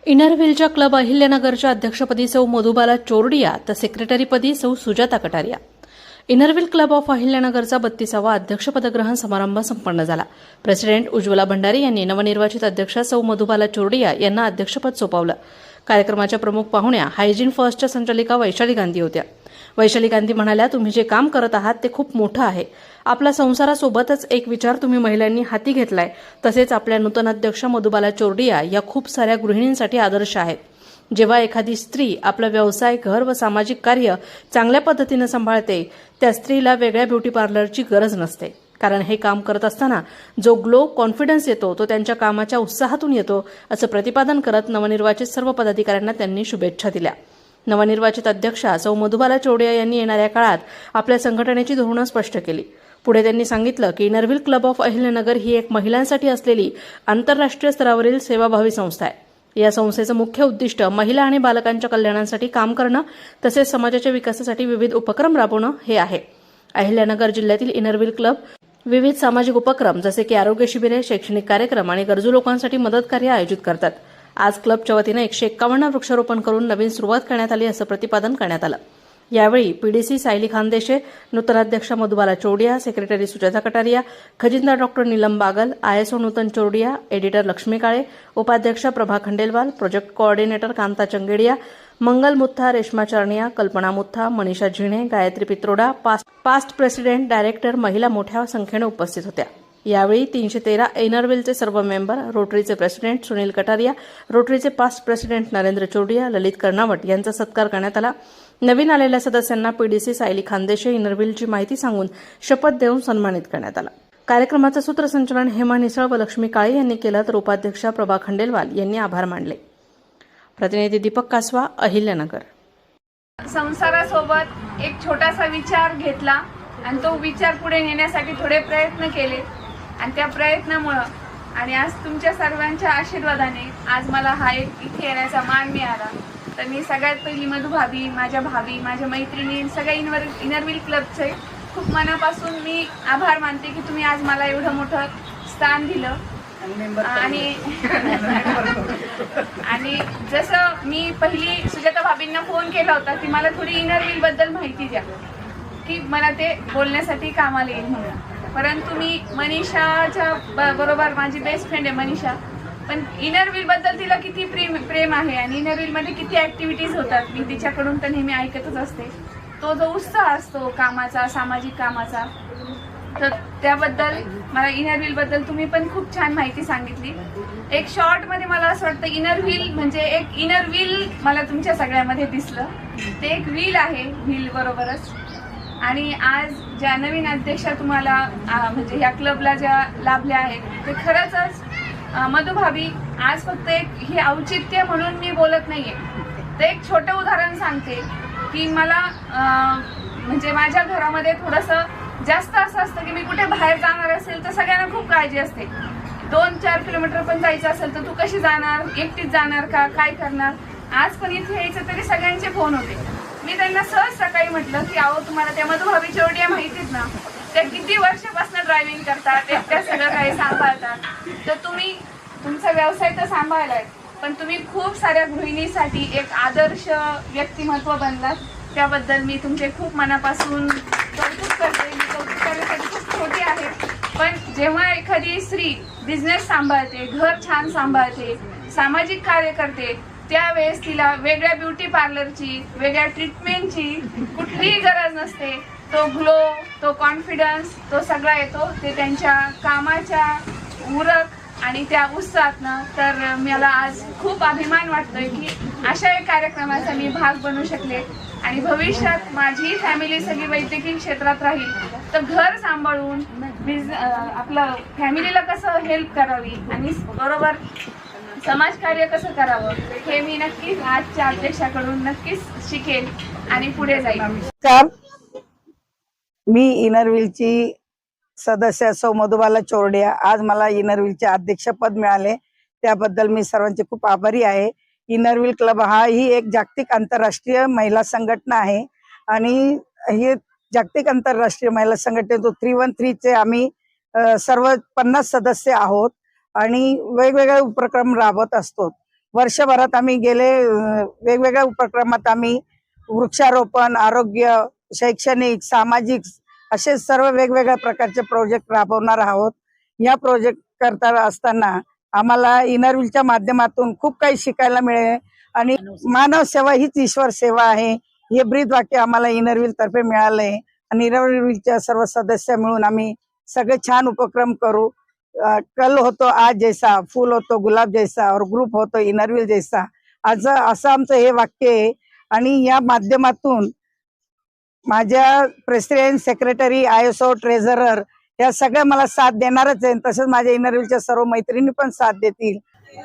इनरव्हीलच्या club अहिल्यानगरच्या अध्यक्षपदी सौ मधुबाला चोरडिया तर सेक्रेटरीपदी सौ Sujata Kataria. Inner Wheel club of अहिल्यानगरचा 32वा अध्यक्षपदग्रहण समारंभ संपन्न झाला। प्रेसिडेंट उज्ज्वला भंडारी यांनी नवनिर्वाचित अध्यक्ष सौ मधुबाला चोरडिया यांना अध्यक्षपद सोपवलं। कार्यक्रमाच्या प्रमुख पाहुण्या हायजीन फर्स्टच्या संचालिका वैशाली गांधी होत्या। वैशाली गांधी म्हणाल्या, तुम्ही जे काम करत आहात ते खूप मोठं आहे। आपल्या संसारासोबतच एक विचार तुम्ही महिलांनी हाती घेतलाय। तसेच आपल्या नूतन अध्यक्ष मधुबाला चोरडिया या खूप साऱ्या गृहिणींसाठी आदर्श आहेत। जेव्हा एखादी स्त्री आपला व्यवसाय, घर व सामाजिक कार्य चांगल्या पद्धतीने सांभाळते, त्या स्त्रीला वेगळ्या ब्युटी पार्लरची गरज नसते। कारण हे काम करत असताना जो ग्लो, कॉन्फिडन्स येतो तो त्यांच्या कामाच्या उत्साहातून येतो, असं प्रतिपादन करत नवनिर्वाचित सर्व पदाधिकाऱ्यांना त्यांनी शुभेच्छा दिल्या। नवनिर्वाचित अध्यक्षा सौ मधुबाला चोरडिया यांनी येणाऱ्या काळात आपल्या संघटनेची धोरणं स्पष्ट केली। पुढे त्यांनी सांगितलं की इनरव्हील क्लब ऑफ अहिल्यानगर ही एक महिलांसाठी असलेली आंतरराष्ट्रीय स्तरावरील सेवाभावी संस्था आहे। या संस्थेचं मुख्य उद्दिष्ट महिला आणि बालकांच्या कल्याणासाठी काम करणं तसेच समाजाच्या विकासासाठी विविध उपक्रम राबवणं हे आहे। अहिल्यानगर जिल्ह्यातील इनरव्हील क्लब विविध सामाजिक उपक्रम जसे की आरोग्य शिबिरे, शैक्षणिक कार्यक्रम आणि गरजू लोकांसाठी मदत कार्य आयोजित करतात। आज क्लबच्या वतीने 151 वृक्षारोपण करून नवीन सुरुवात करण्यात आली असं प्रतिपादन करण्यात आलं। यावेळी पीडीसी सायली खानदेशे, नूतन अध्यक्ष मधुबाला चोरडिया, सेक्रेटरी सुजाता कटारिया, खजिनदार doctor Neelam Bagal, ISO Nutan Chordia, editor Lakshmi Kale, उपाध्यक्ष Prabha Khandelwal, project coordinator Kanta Changedia, Mangal Mutha, Reshma Charaniya, Kalpana Mutha, Manisha Zine, Gayatri Pitroda, past president, director महिला मोठ्या संख्येने उपस्थित होत्या। यावेळी 313 इनरव्हीलचे सर्व मेंबर, रोटरीचे प्रेसिडेंट सुनील कटारिया, रोटरीचे पास्ट प्रेसिडेंट नरेंद्र चोरडिया, ललित कर्णावट यांचा सत्कार करण्यात आला। नवीन आलेल्या सदस्यांना पीडीसी सायली खानदेशे इनरव्हीलची माहिती सांगून शपथ देऊन सन्मानित करण्यात आलं। कार्यक्रमाचं सूत्रसंचालन हेमा निसळ व लक्ष्मी काळे यांनी केलं, तर उपाध्यक्षा प्रभा खंडेलवाल यांनी आभार मानले। प्रतिनिधी दीपक कासवा, अहिल्यानगर। संसारासोबत एक छोटासा विचार घेतला आणि तो विचार पुढे नेण्यासाठी थोडे प्रयत्न केले आणि त्या प्रयत्नामुळे आणि आज तुमच्या सर्वांच्या आशीर्वादाने आज मला हा एक इथे येण्याचा मान मिळाला। तर मी सगळ्यात पहिली मधुभाभी, माझ्या भाभी, माझ्या मैत्रिणी, सगळ्या इनरव्हील क्लबचे खूप मनापासून मी आभार मानते की तुम्ही आज मला एवढं मोठं स्थान दिलं। आणि जसं मी पहिली सुजाता भाभींना फोन केला होता की मला थोडी इनरव्हील बद्दल माहिती द्या की मला ते बोलण्यासाठी कामाला येईल म्हणून, परंतु मी मनीषाच्या बरोबर, माझी बेस्ट फ्रेंड आहे मनीषा, पण इनरव्हील बद्दल तिला किती प्रेम आहे आणि इनरव्हील मध्ये किती ऍक्टिव्हिटीज होतात मी तिच्याकडून तर नेहमी ऐकतच असते। तो जो उत्साह असतो कामाचा, सामाजिक कामाचा, तर त्याबद्दल मला इनरव्हील बद्दल तुम्ही पण खूप छान माहिती सांगितली। एक शॉर्ट मध्ये मला असं वाटतं इनरव्हील म्हणजे एक इनरव्हील मला तुमच्या सगळ्यामध्ये दिसलं, ते एक व्हील आहे, व्हील बरोबरच। आणि आज ज्या नवीन अध्यक्षा तुम्हाला म्हणजे या क्लबला ज्या लाभल्या आहेत ते खरंच मधुभाभी, आज फक्त एक हे औचित्य म्हणून मी बोलत नाहीये, तर एक छोटं उदाहरण सांगते की मला म्हणजे माझ्या घरामध्ये थोडंसं जास्त असं असतं की मी कुठे बाहेर जाणार असेल तर सगळ्यांना खूप काळजी असते। 2-4 किलोमीटर पण जायचं असेल तर तू कशी जाणार, एकटीच जाणार का, काय करणार। आज पण इथे यायचं तरी सगळ्यांचे फोन होते। मी त्यांना सहज सकाळी म्हटलं की अहो, तुम्हाला त्या मधुभाभी चोरडिया माहितीच ना, त्या किती वर्षापासून ड्रायव्हिंग करतात, एकट्या सगळं काही सांभाळतात, तर तुम्ही तुमचा व्यवसाय तर सांभाळलाय पण तुम्ही खूप साऱ्या गृहिणीसाठी एक आदर्श व्यक्तिमत्व बनलात। त्याबद्दल मी तुमचे खूप मनापासून कौतुक करते। मी कौतुक करण्यासाठी खूप छोटी आहे, पण जेव्हा एखादी स्त्री बिझनेस सांभाळते, घर छान सांभाळते, सामाजिक कार्य करते, त्यावेळेस तिला वेगळ्या ब्युटी पार्लरची, वेगळ्या ट्रीटमेंटची कुठलीही गरज नसते। तो ग्लो, तो कॉन्फिडन्स, तो सगळा येतो ते त्यांच्या कामाच्या उरक आणि त्या उत्साहातनं। तर मला आज खूप अभिमान वाटतोय की अशा एक कार्यक्रमाचा मी भाग बनू शकले आणि भविष्यात माझी फॅमिली सगळी वैद्यकीय क्षेत्रात राहील तर घर सांभाळून आपलं फॅमिलीला कसं हेल्प करावी आणि बरोबर समाजकार्य कसं करावं हे मी नक्कीच आजच्या अध्यक्षाकडून नक्कीच शिकेल आणि पुढे जाईल। मी इनरव्हीलची सदस्य सौ मधुबाला चोरडिया, आज मला इनरव्हीलचे अध्यक्षपद मिळाले, त्याबद्दल मी सर्वांचे खूप आभारी आहे। इनरव्हील क्लब ही एक जागतिक आंतरराष्ट्रीय महिला संघटना आहे आणि हे जागतिक आंतरराष्ट्रीय महिला संघटनेत 313 चे आम्ही सर्व 50 सदस्य आहोत आणि वेगवेगळे उपक्रम राबवत असतो। वर्षभरात आम्ही गेले वेगवेगळ्या उपक्रमात आम्ही वृक्षारोपण, आरोग्य, शैक्षणिक, सामाजिक असे सर्व वेगवेगळ्या प्रकारचे प्रोजेक्ट राबवणार आहोत. या प्रोजेक्ट करता असताना आम्हाला इनरव्हीलच्या माध्यमातून खूप काही शिकायला मिळेल आणि मानव सेवा हीच ईश्वर सेवा आहे हे ब्रीद वाक्य आम्हाला इनरव्हील तर्फे मिळालंय. आणि इनरव्हीलच्या सर्व सदस्य मिळून आम्ही सगळे छान उपक्रम करू. कल होतो आज जैसा, फूल होतो गुलाब जैसा और ग्रुप होतो इनरव्हील जैसा, आज असं आमचं हे वाक्य आहे. आणि या माध्यमातून माझ्या प्रेसिडेंट, सेक्रेटरी, ISO, ट्रेझरर या सगळ्या मला साथ देणारच आहे. तसंच माझ्या इनरव्हीलच्या सर्व मैत्रिणी पण साथ देतील.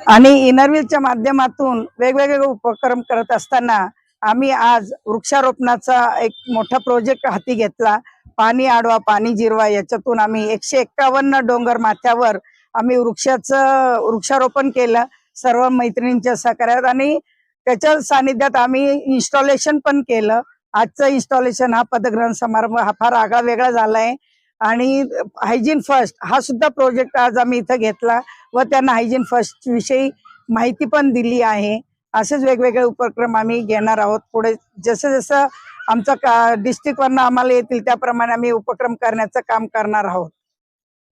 आणि इनरव्हीलच्या माध्यमातून वेगवेगळे उपक्रम करत असताना आम्ही आज वृक्षारोपणाचा एक मोठा प्रोजेक्ट हाती घेतला. पाणी अडवा पाणी जिरवा, याच्यातून आम्ही 151 डोंगर माथ्यावर आम्ही वृक्षारोपण केलं सर्व मैत्रिणींच्या सहकार्यात. आणि त्याच्या सानिध्यात आम्ही इन्स्टॉलेशन पण केलं. आजचं इन्स्टॉलेशन हा पदग्रहण समारंभ हा फार आगळा वेगळा झालाय. आणि हायजीन फर्स्ट हा सुद्धा प्रोजेक्ट आज आम्ही इथं घेतला व त्यांना हायजीन फर्स्ट विषयी माहिती पण दिली आहे. असेच वेगवेगळे उपक्रम आम्ही घेणार आहोत. पुढे जसं जसं आमचा डिस्ट्रिक्टवरनं आम्हाला येतील त्याप्रमाणे आम्ही उपक्रम करण्याचं काम करणार आहोत.